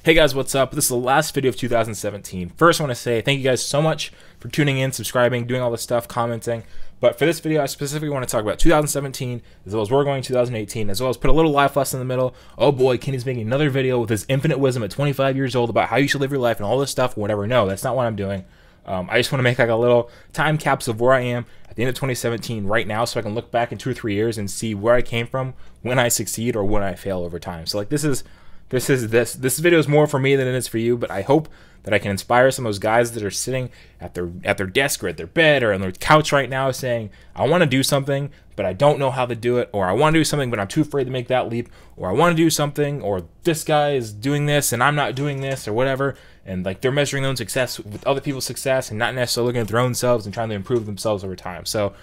Hey guys, what's up? This is the last video of 2017. First, I want to say thank you guys so much for tuning in, subscribing, doing all this stuff, commenting. But for this video, I specifically want to talk about 2017, as well as we're going 2018, as well as put a little life lesson in the middle. Oh boy, Kenny's making another video with his infinite wisdom at 25 years old about how you should live your life and all this stuff, whatever. No, that's not what I'm doing. I just want to make like a little time capsule of where I am at the end of 2017 right now, so I can look back in 2 or 3 years and see where I came from, when I succeed or when I fail over time. So like this video is more for me than it is for you, but I hope that I can inspire some of those guys that are sitting at their desk or at their bed or on their couch right now saying, I want to do something, but I don't know how to do it, or I want to do something, but I'm too afraid to make that leap, or I want to do something, or this guy is doing this and I'm not doing this, or whatever, and like they're measuring their own success with other people's success and not necessarily looking at their own selves and trying to improve themselves over time. So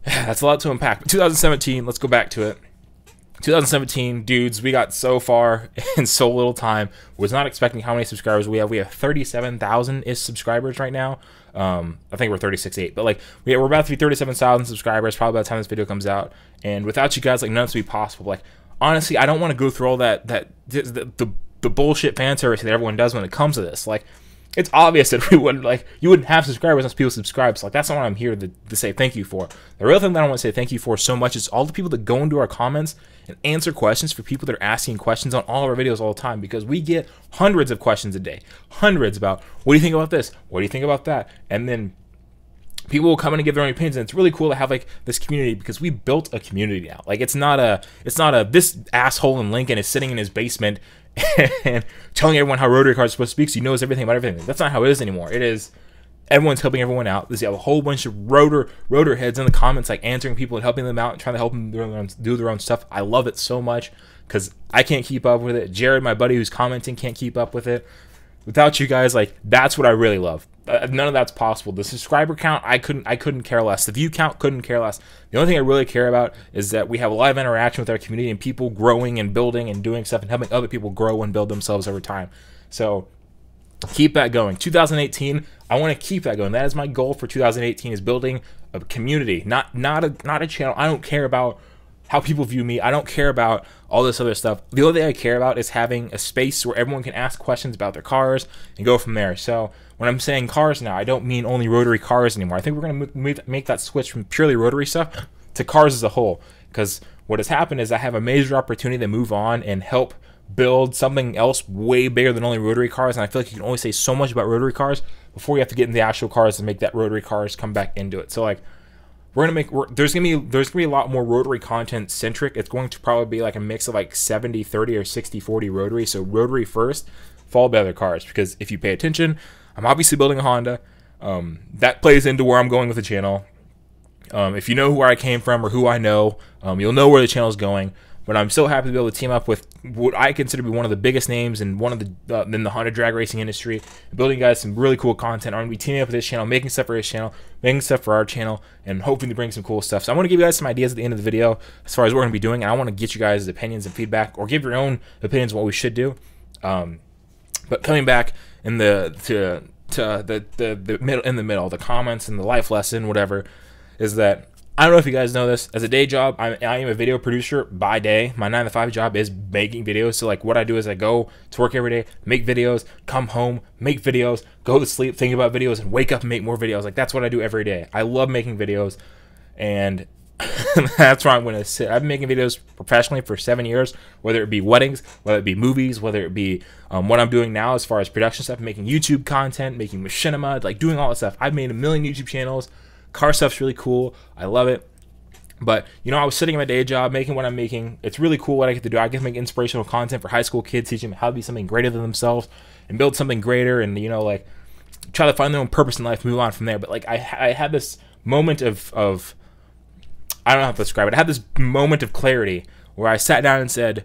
that's a lot to unpack. But 2017, let's go back to it. 2017, dudes, we got so far in so little time. Was not expecting how many subscribers we have. We have 37,000-ish subscribers right now. I think we're 36.8, but like we're about to be 37,000 subscribers probably by the time this video comes out. And without you guys, like none of this would be possible. Like honestly, I don't want to go through all the bullshit fan service that everyone does when it comes to this. Like it's obvious that you wouldn't have subscribers unless people subscribe. So like that's not what I'm here to say thank you for. The real thing that I want to say thank you for so much is all the people that go into our comments and answer questions for people that are asking questions on all of our videos all the time, because we get hundreds of questions a day. Hundreds about, what do you think about this? What do you think about that? And then people will come in and give their own opinions, and it's really cool to have like this community, because we built a community now. Like it's not a this asshole in Lincoln is sitting in his basement and telling everyone how rotary cars are supposed to speak, so he knows everything about everything. That's not how it is anymore. It is everyone's helping everyone out. There's a whole bunch of rotor heads in the comments, like answering people and helping them out and trying to help them do their own stuff. I love it so much because I can't keep up with it. Jared, my buddy who's commenting, can't keep up with it. Without you guys, like that's what I really love. None of that's possible. The subscriber count, I couldn't care less. The view count, couldn't care less. The only thing I really care about is that we have a lot of interaction with our community and people growing and building and doing stuff and helping other people grow and build themselves over time. So keep that going. 2018, I want to keep that going. That is my goal for 2018, is building a community, not a channel. I don't care about how people view me. I don't care about all this other stuff. The only thing I care about is having a space where everyone can ask questions about their cars and go from there. So when I'm saying cars now, I don't mean only rotary cars anymore. I think we're going to make that switch from purely rotary stuff to cars as a whole, because what has happened is I have a major opportunity to move on and help build something else way bigger than only rotary cars, and I feel like you can only say so much about rotary cars before you have to get into the actual cars and make that rotary cars come back into it. So like there's gonna be a lot more rotary content centric. It's going to probably be like a mix of like 70-30 or 60-40 rotary. So rotary first, followed by other cars, because if you pay attention, I'm obviously building a Honda. That plays into where I'm going with the channel. If you know where I came from or who I know, you'll know where the channel is going. But I'm so happy to be able to team up with what I consider to be one of the biggest names in in the Honda drag racing industry, building guys some really cool content. I'm going to be teaming up with this channel, making stuff for his channel, making stuff for our channel, and hoping to bring some cool stuff. So I want to give you guys some ideas at the end of the video as far as what we're going to be doing, and I want to get you guys' opinions and feedback, or give your own opinions on what we should do. But coming back in the middle, the comments and the life lesson, whatever, is that I don't know if you guys know this. As a day job, I am a video producer by day. My 9 to 5 job is making videos. So like what I do is I go to work every day, make videos, come home, make videos, go to sleep, think about videos, and wake up and make more videos. Like that's what I do every day. I love making videos, and that's where I'm going to sit. I've been making videos professionally for 7 years, whether it be weddings, whether it be movies, whether it be what I'm doing now as far as production stuff, making YouTube content, making machinima, like doing all that stuff. I've made a million YouTube channels. Car stuff's really cool. I love it. But, you know, I was sitting in my day job making what I'm making. It's really cool what I get to do. I get to make inspirational content for high school kids, teaching them how to be something greater than themselves and build something greater, and, you know, like try to find their own purpose in life, move on from there. But, like, I had this moment of I don't know how to describe it. I had this moment of clarity where I sat down and said,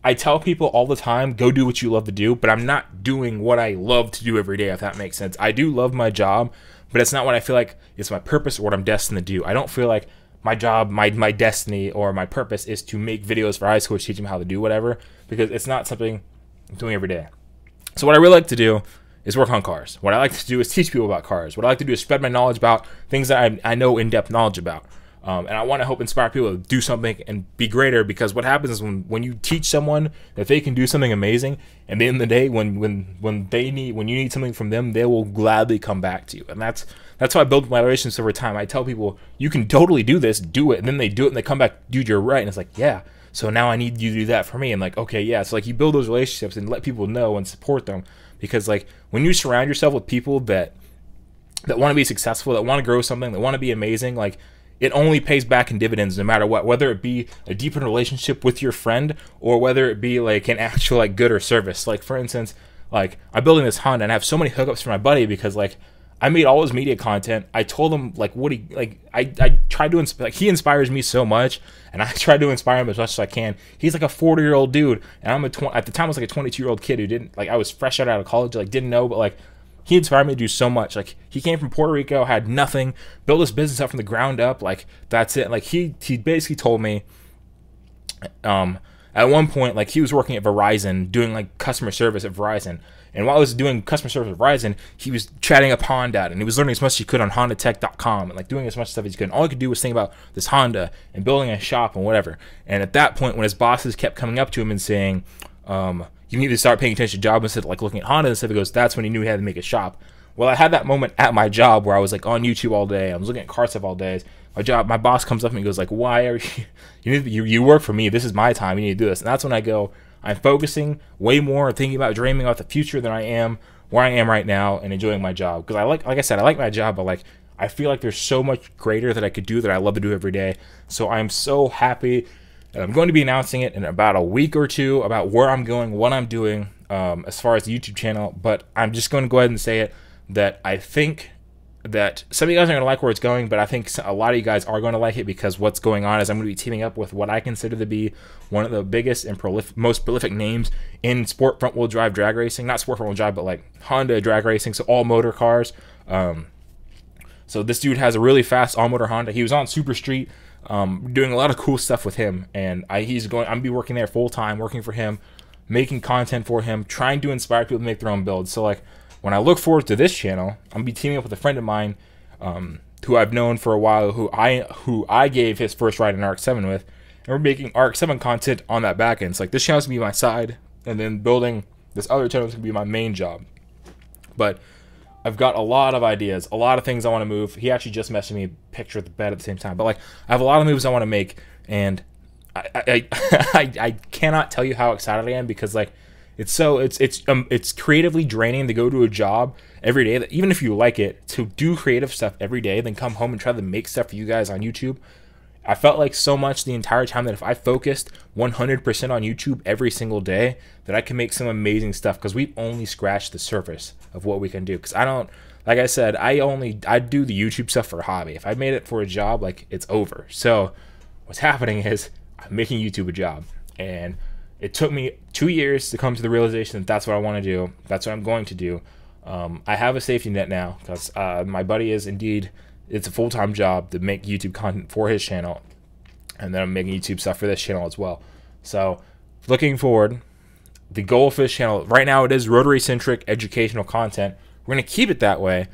I tell people all the time, go do what you love to do, but I'm not doing what I love to do every day, if that makes sense. I do love my job, but it's not what I feel like is my purpose or what I'm destined to do. I don't feel like my job, my destiny, or my purpose is to make videos for high schoolers, teach them how to do whatever, because it's not something I'm doing every day. So what I really like to do is work on cars. What I like to do is teach people about cars. What I like to do is spread my knowledge about things that I know in-depth knowledge about. And I want to help inspire people to do something and be greater, because what happens is when you teach someone that they can do something amazing, and at the end of the day, when you need something from them, they will gladly come back to you. And that's how I build my relationships over time. I tell people, you can totally do this, do it, and then they do it and they come back, dude, you're right. And it's like, yeah, so now I need you to do that for me. And like, okay, yeah. So like, you build those relationships and let people know and support them, because like when you surround yourself with people that want to be successful, that want to grow something, that want to be amazing, like, it only pays back in dividends no matter what, whether it be a deeper relationship with your friend or whether it be like an actual like good or service. Like for instance, like I'm building this Honda and I have so many hookups for my buddy because like I made all his media content. I told him like what he like. I tried to like, he inspires me so much, and I try to inspire him as much as I can. He's like a 40-year-old dude, and I'm at the time I was like a 22-year-old kid who didn't like, I was fresh out of college, like didn't know, but like he inspired me to do so much. Like he came from Puerto Rico, had nothing, built this business up from the ground up. Like that's it. Like he basically told me, at one point, like he was working at Verizon doing like customer service at Verizon. And while I was doing customer service at Verizon, he was chatting up Honda, and he was learning as much as he could on HondaTech.com and like doing as much stuff as he could. And all he could do was think about this Honda and building a shop and whatever. And at that point, when his bosses kept coming up to him and saying, you need to start paying attention to job instead of like looking at Honda and stuff, he goes, that's when he knew he had to make a shop. Well, I had that moment at my job where I was like on YouTube all day. I was looking at car stuff all day. My boss comes up to me and goes like, why are you work for me? This is my time. You need to do this. And that's when I go, I'm focusing way more and thinking about dreaming about the future than I am where I am right now and enjoying my job. Because like I said, I like my job, but like I feel like there's so much greater that I could do that I love to do every day. So I'm so happy, and I'm going to be announcing it in about a week or two about where I'm going, what I'm doing as far as the YouTube channel. But I'm just going to go ahead and say it, that I think that some of you guys aren't going to like where it's going, but I think a lot of you guys are going to like it, because what's going on is I'm going to be teaming up with what I consider to be one of the biggest and most prolific names in sport front-wheel drive drag racing. Not sport front-wheel drive, but like Honda drag racing, so all motor cars. So this dude has a really fast all-motor Honda. He was on Super Street doing a lot of cool stuff with him, and I'm going to be working there full-time, working for him, making content for him, trying to inspire people to make their own builds. So like, when I look forward to this channel, I'm gonna be teaming up with a friend of mine who I've known for a while, who I gave his first ride in RX-7 with, and we're making RX-7 content on that back end. It's like, this channel's gonna be my side, and then building this other channel is gonna be my main job. But I've got a lot of ideas, a lot of things I want to move. He actually just messaged me a picture of the bed at the same time. But like, I have a lot of moves I want to make, and I cannot tell you how excited I am, because like, it's creatively draining to go to a job every day, that even if you like it, to do creative stuff every day, then come home and try to make stuff for you guys on YouTube. I felt like so much the entire time that if I focused 100% on YouTube every single day, that I can make some amazing stuff, because we've only scratched the surface of what we can do. Because I don't, like I said, I do the YouTube stuff for a hobby. If I made it for a job, like, it's over. So what's happening is I'm making YouTube a job, and it took me 2 years to come to the realization that that's what I want to do. That's what I'm going to do. I have a safety net now, because my buddy is indeed, it's a full-time job to make YouTube content for his channel. And then I'm making YouTube stuff for this channel as well. So looking forward, the goal for this channel, right now it is rotary-centric educational content. We're going to keep it that way.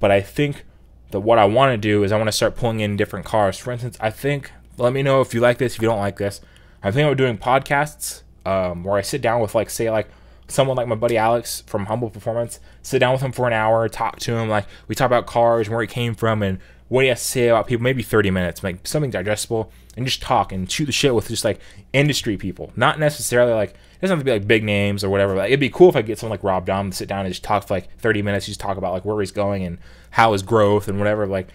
But I think that what I want to do is I want to start pulling in different cars. For instance, I think, let me know if you like this, if you don't like this. I think I'm doing podcasts. Where I sit down with, like, say, like, someone like my buddy Alex from Humble Performance, sit down with him for an hour, talk to him, like, we talk about cars, where he came from, and what he has to say about people, maybe 30 minutes, like, something digestible, and just talk and shoot the shit with just, like, industry people. Not necessarily, like, it doesn't have to be, like, big names or whatever. Like, it'd be cool if I get someone like Rob Dom to sit down and just talk for, like, 30 minutes, just talk about, like, where he's going and how his growth and whatever, like,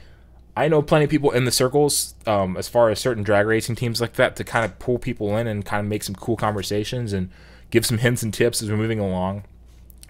I know plenty of people in the circles, as far as certain drag racing teams like that, to kind of pull people in and kind of make some cool conversations and give some hints and tips as we're moving along.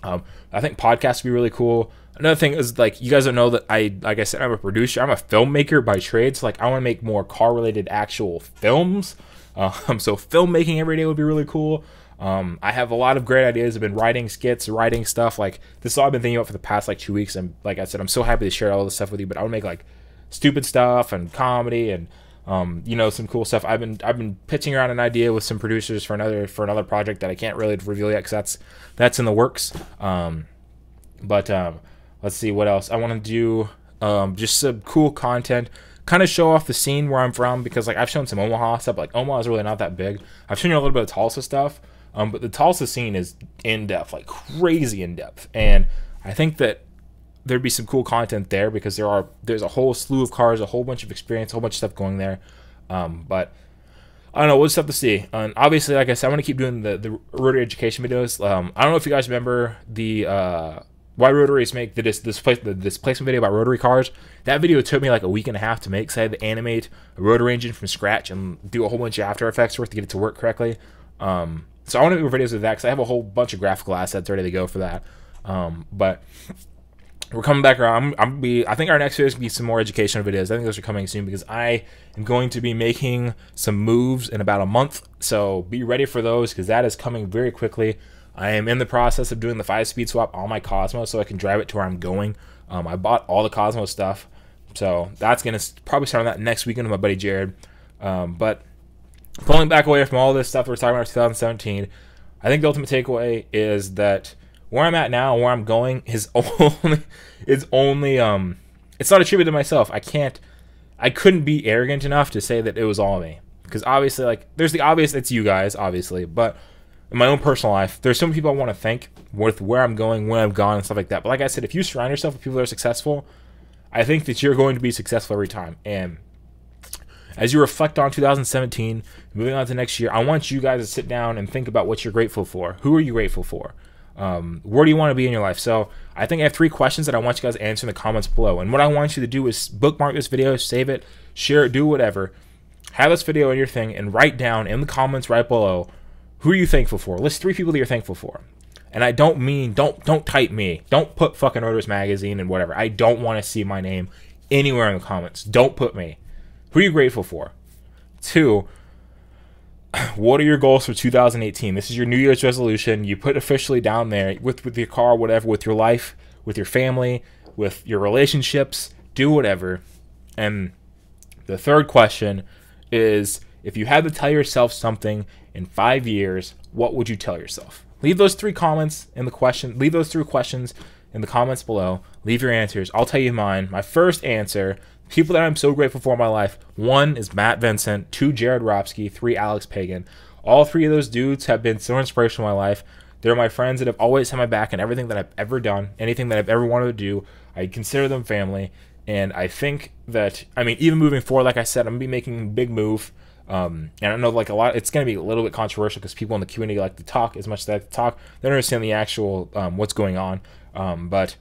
I think podcasts would be really cool. Another thing is, like, you guys don't know that like I said, I'm a producer. I'm a filmmaker by trade. So, like, I want to make more car-related actual films. So filmmaking every day would be really cool. I have a lot of great ideas. I've been writing skits, writing stuff. Like, this is all I've been thinking about for the past, like, 2 weeks. And like I said, I'm so happy to share all this stuff with you. But I want to make, like, stupid stuff and comedy and you know, some cool stuff. I've been pitching around an idea with some producers for another project that I can't really reveal yet, because that's in the works. Let's see what else I want to do. Just some cool content, kind of show off the scene where I'm from, because like I've shown some Omaha stuff. Like Omaha is really not that big. I've shown you a little bit of Tulsa stuff, but the Tulsa scene is in depth, like crazy in depth, and I think that there'd be some cool content there because there's a whole slew of cars, a whole bunch of experience, a whole bunch of stuff going there. But I don't know, we'll just have to see. And obviously, like I said, I want to keep doing the rotary education videos. I don't know if you guys remember the why rotaries make the displacement video about rotary cars. That video took me like a week and a half to make, because I had to animate a rotary engine from scratch and do a whole bunch of After Effects work to get it to work correctly. So I want to do videos of that because I have a whole bunch of graphical assets ready to go for that. But we're coming back around. I think our next video is going to be some more educational videos. I think those are coming soon because I am going to be making some moves in about a month. So be ready for those because that is coming very quickly. I am in the process of doing the 5-speed swap on my Cosmo so I can drive it to where I'm going. I bought all the Cosmo stuff. So that's going to probably start on that next weekend with my buddy Jared. But pulling back away from all this stuff we're talking about 2017, I think the ultimate takeaway is that where I'm at now and where I'm going is only it's not attributed to myself. I couldn't be arrogant enough to say that it was all me. Because obviously, like, there's the obvious, it's you guys, obviously, but in my own personal life, there's so many people I want to thank with where I'm going, when I've gone, and stuff like that. But like I said, if you surround yourself with people that are successful, I think that you're going to be successful every time. And as you reflect on 2017, moving on to next year, I want you guys to sit down and think about what you're grateful for. Who are you grateful for? Where do you want to be in your life? So I think I have 3 questions that I want you guys to answer in the comments below. And what I want you to do is bookmark this video, save it, share it, do whatever. Have this video in your thing and write down in the comments right below, who are you thankful for? List 3 people that you're thankful for. And I don't mean, don't type me. Don't put fucking Rotor's Magazine and whatever. I don't want to see my name anywhere in the comments. Don't put me. Who are you grateful for? 2, what are your goals for 2018? This is your New Year's resolution. You put officially down there with your car, whatever, with your life, with your family, with your relationships, do whatever. And the 3rd question is, if you had to tell yourself something in 5 years, what would you tell yourself? Leave those 3 comments in the question. Leave those 3 questions in the comments below. Leave your answers. I'll tell you mine. My first answer, people that I'm so grateful for in my life. 1 is Matt Vincent, 2 Jared Ropsky, 3 Alex Pagan. All 3 of those dudes have been so inspirational in my life. They're my friends that have always had my back in everything that I've ever done, anything that I've ever wanted to do. I consider them family. And I think that, I mean, even moving forward, like I said, I'm going to be making a big move. And I know, like, it's going to be a little bit controversial because people in the community like to talk as much as they like to talk. They don't understand the actual, what's going on. But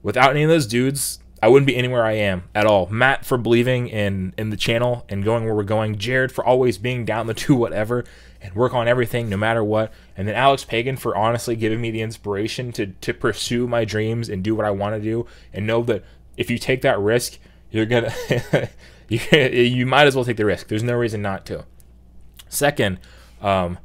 without any of those dudes, I wouldn't be anywhere I am at all. Matt for believing in the channel and going where we're going. Jared for always being down to do whatever and work on everything no matter what. And then Alex Pagan for honestly giving me the inspiration to pursue my dreams and do what I want to do. And know that if you take that risk, you're going to... you might as well take the risk. There's no reason not to. Second, what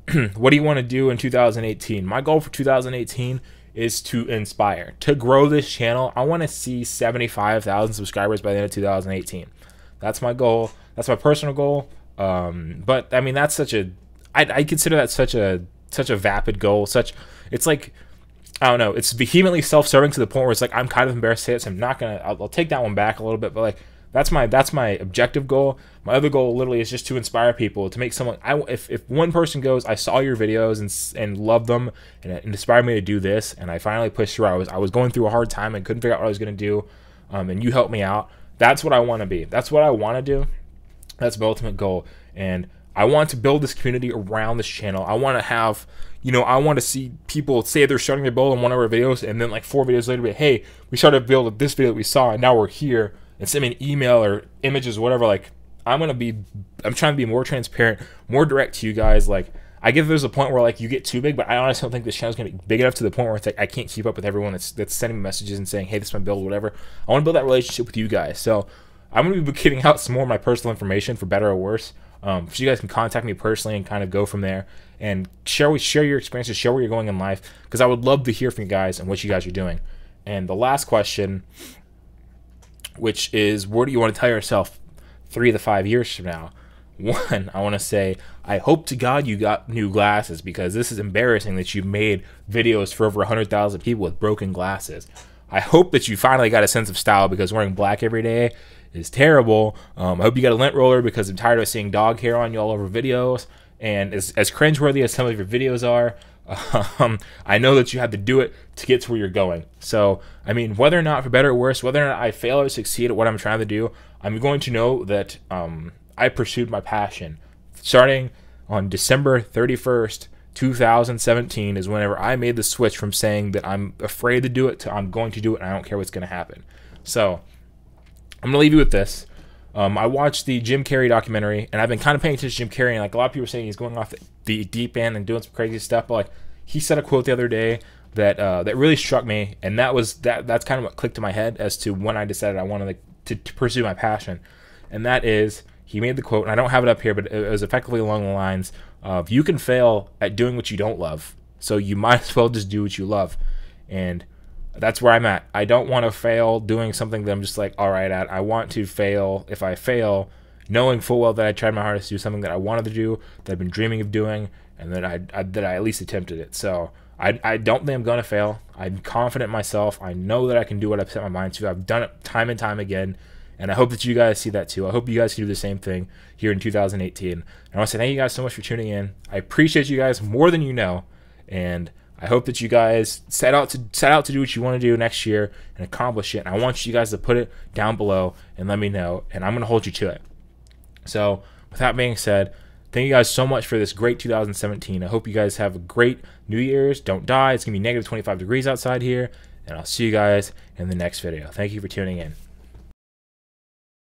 do you want to do in 2018? My goal for 2018 is to inspire, to grow this channel. I want to see 75,000 subscribers by the end of 2018. That's my goal. That's my personal goal. But I mean, that's such a, I consider that such a vapid goal. It's like, I don't know. It's vehemently self-serving to the point where it's like I'm kind of embarrassed to say it. So I'm not gonna. I'll take that one back a little bit. But like, that's my objective goal. My other goal literally is just to inspire people, to make someone. If one person goes, I saw your videos and loved them, and it inspired me to do this, and I finally pushed through. I was going through a hard time and couldn't figure out what I was gonna do, and you helped me out. That's what I want to be. That's what I want to do. That's my ultimate goal, and I want to build this community around this channel. I want to have, I want to see people say they're starting to build on one of our videos, and then like 4 videos later, be, hey, we started to build this video that we saw, and now we're here. And send me an email or images, whatever. Like, I'm trying to be more transparent, more direct to you guys. Like, I get there's a point where like you get too big, but I honestly don't think this channel's gonna be big enough to the point where it's like I can't keep up with everyone that's sending me messages and saying, hey, this is my build, whatever. I want to build that relationship with you guys. So I'm gonna be giving out some more of my personal information, for better or worse. So you guys can contact me personally and kind of go from there and share your experiences, share where you're going in life, because I would love to hear from you guys and what you guys are doing. And the last question, which is, what do you want to tell yourself 3 to 5 years from now? 1, I want to say, I hope to God you got new glasses, because this is embarrassing that you made videos for over 100,000 people with broken glasses. I hope that you finally got a sense of style, because wearing black every day is terrible. I hope you got a lint roller, because I'm tired of seeing dog hair on you all over videos. And as cringeworthy as some of your videos are, I know that you have to do it to get to where you're going. So, I mean, whether or not, for better or worse, whether or not I fail or succeed at what I'm trying to do, I'm going to know that I pursued my passion. Starting on December 31st, 2017 is whenever I made the switch from saying that I'm afraid to do it to I'm going to do it and I don't care what's going to happen. So, I'm going to leave you with this. I watched the Jim Carrey documentary, and I've been kind of paying attention to Jim Carrey, and like a lot of people are saying he's going off the deep end and doing some crazy stuff, but like he said a quote the other day that that really struck me, and that's kind of what clicked in my head as to when I decided I wanted to pursue my passion. And that is, he made the quote, and I don't have it up here, but it was effectively along the lines of, you can fail at doing what you don't love, so you might as well just do what you love. And that's where I'm at. I don't want to fail doing something that I'm just like, all right at. I want to fail, if I fail, knowing full well that I tried my hardest to do something that I wanted to do, that I've been dreaming of doing, and that I at least attempted it. So I don't think I'm going to fail. I'm confident in myself. I know that I can do what I've set my mind to. I've done it time and time again, and I hope that you guys see that too. I hope you guys can do the same thing here in 2018. And I want to say thank you guys so much for tuning in. I appreciate you guys more than you know, and I hope that you guys set out to do what you want to do next year and accomplish it. And I want you guys to put it down below and let me know, and I'm going to hold you to it. So with that being said, thank you guys so much for this great 2017. I hope you guys have a great New Year's. Don't die. It's going to be negative 25 degrees outside here, and I'll see you guys in the next video. Thank you for tuning in.